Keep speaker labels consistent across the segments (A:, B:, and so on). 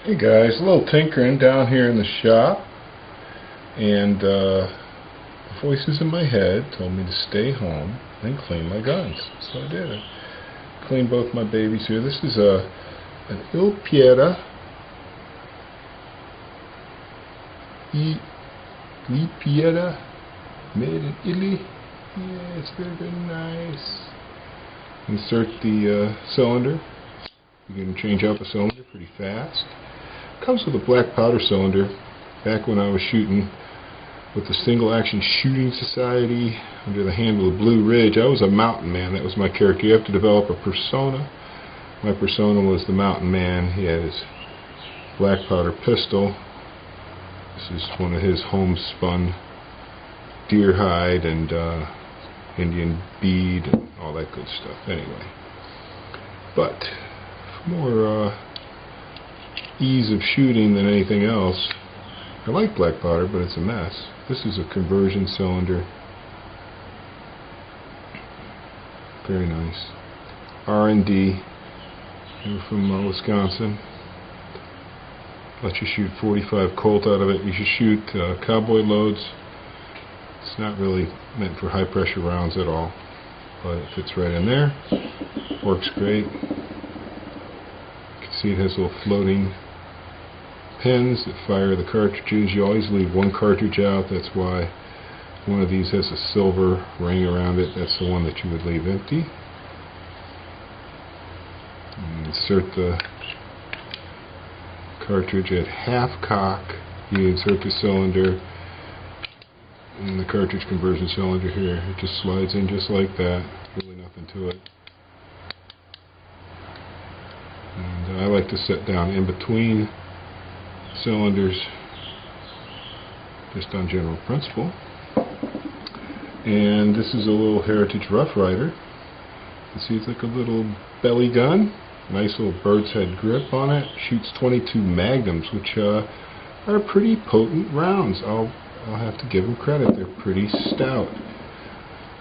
A: Hey guys, a little tinkering down here in the shop, and voices in my head told me to stay home and clean my guns. So I did. I cleaned both my babies here. This is an Il Piera Il Piera made in Italy. Yeah, it's very, very nice. Insert the cylinder. You can change out the cylinder pretty fast. Comes with a black powder cylinder. Back when I was shooting with the Single Action Shooting Society under the handle of Blue Ridge, I was a mountain man. That was my character. You have to develop a persona. My persona was the mountain man. He had his black powder pistol. This is one of his homespun deer hide and Indian bead and all that good stuff. Anyway, but for more ease of shooting than anything else, I like black powder, but it's a mess. This is a conversion cylinder. Very nice. R&D. You're from Wisconsin. Let you shoot 45 Colt out of it. You should shoot cowboy loads. It's not really meant for high pressure rounds at all, but it fits right in there. Works great. You can see it has little floating pins that fire the cartridges. You always leave one cartridge out. That's why one of these has a silver ring around it. That's the one that you would leave empty. And insert the cartridge at half cock. You insert the cylinder in the cartridge conversion cylinder here. It just slides in just like that. Really nothing to it. And I like to set down in between cylinders, just on general principle. And this is a little Heritage Rough Rider. You see it's like a little belly gun. Nice little bird's head grip on it. Shoots 22 Magnums, which are pretty potent rounds. I'll have to give them credit. They're pretty stout.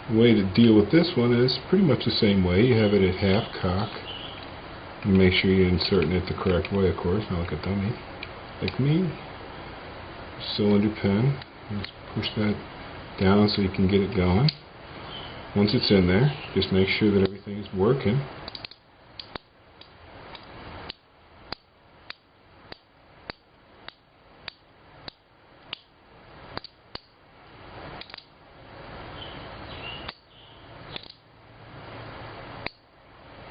A: The way to deal with this one is pretty much the same way. You have it at half cock. And make sure you're inserting it the correct way, of course, not like a dummy. Like me. Cylinder pin. Just push that down so you can get it going. Once it's in there, just make sure that everything is working.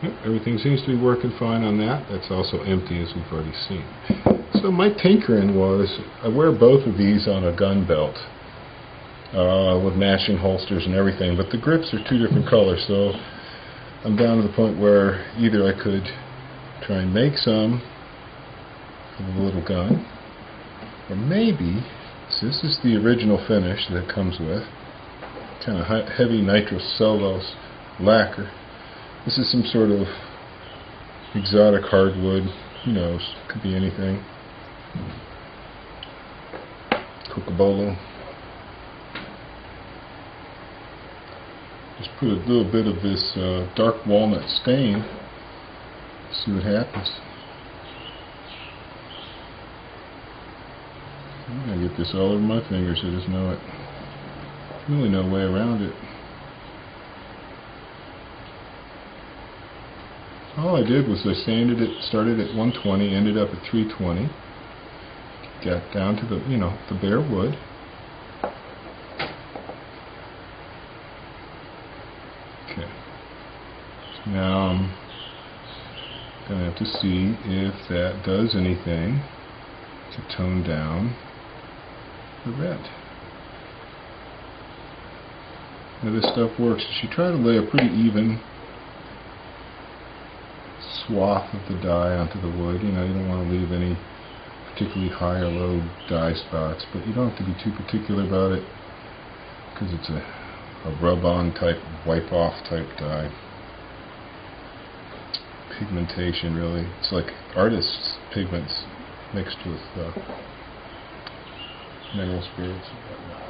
A: Yep, everything seems to be working fine on that. That's also empty, as we've already seen. So my tinkering was, I wear both of these on a gun belt with matching holsters and everything, but the grips are two different colors, so I'm down to the point where either I could try and make some for the little gun, or maybe, so this is the original finish that it comes with, kind of heavy nitrocellulose lacquer. This is some sort of exotic hardwood, who knows, could be anything. Cocobolo. Just put a little bit of this dark walnut stain, see what happens. I'm going to get this all over my fingers, I just know it. Really no way around it. All I did was I sanded it, started at 120, ended up at 320. Got down to the, the bare wood. Okay. So now I'm going to have to see if that does anything to tone down the red. Now this stuff works. You should try to lay a pretty even swath of the dye onto the wood. You don't want to leave any particularly high or low dye spots, but you don't have to be too particular about it because it's a rub-on type, wipe-off type dye. Pigmentation, really. It's like artists' pigments mixed with mineral spirits and whatnot.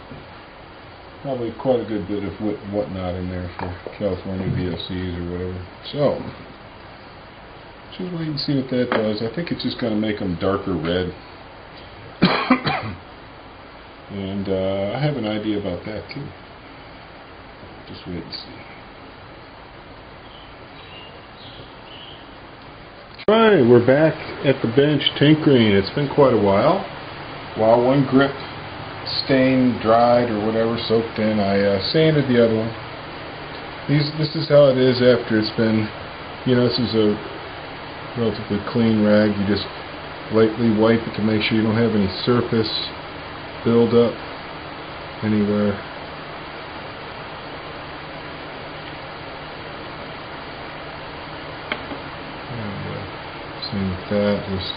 A: Probably quite a good bit of whatnot in there for California VOCs or whatever. So, Just wait and see what that does. I think it's just going to make them darker red. And I have an idea about that too. Just wait and see. Alright, we're back at the bench tinkering. It's been quite a while. While one grip stain dried or whatever soaked in, I sanded the other one. This is how it is after it's been, this is a relatively clean rag. You just lightly wipe it to make sure you don't have any surface build up anywhere. And, same with that, just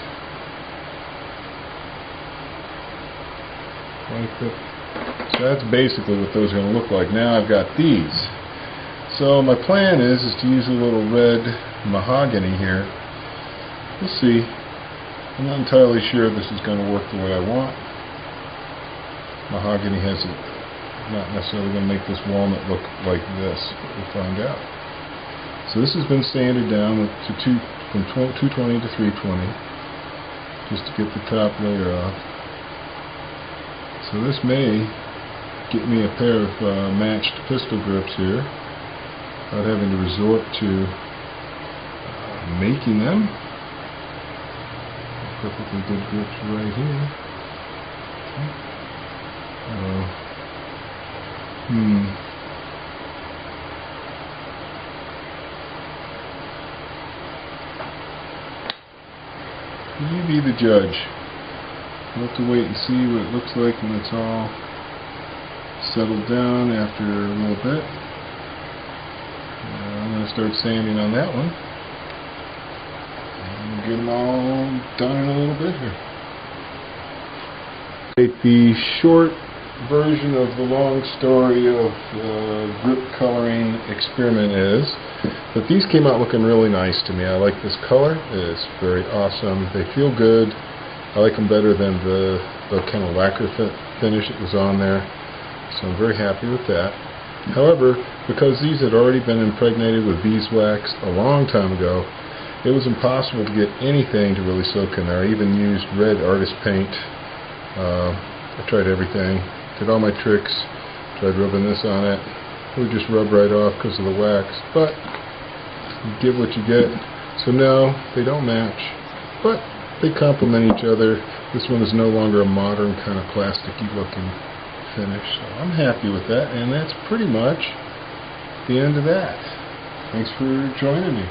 A: wipe it. So that's basically what those are going to look like. Now I've got these. So my plan is to use a little red mahogany here. We'll see. I'm not entirely sure this is going to work the way I want. Mahogany not necessarily going to make this walnut look like this. We'll find out. So this has been sanded down from 220 to 320 just to get the top layer off. So this may get me a pair of matched pistol grips here without having to resort to making them. Perfectly good grips right here. You be the judge. We'll have to wait and see what it looks like when it's all settled down after a little bit. I'm going to start sanding on that one. And get them all done in a little bit here. The short version of the long story of grip coloring experiment is that these came out looking really nice to me. I like this color. It's very awesome. They feel good. I like them better than the kind of lacquer finish that was on there. So I'm very happy with that. However, because these had already been impregnated with beeswax a long time ago, it was impossible to get anything to really soak in there. I even used red artist paint. I tried everything, did all my tricks, tried rubbing this on it. It would just rub right off because of the wax, but you get what you get. So no, they don't match, but they complement each other. This one is no longer a modern kind of plasticky looking finish, so I'm happy with that, and that's pretty much the end of that. Thanks for joining me.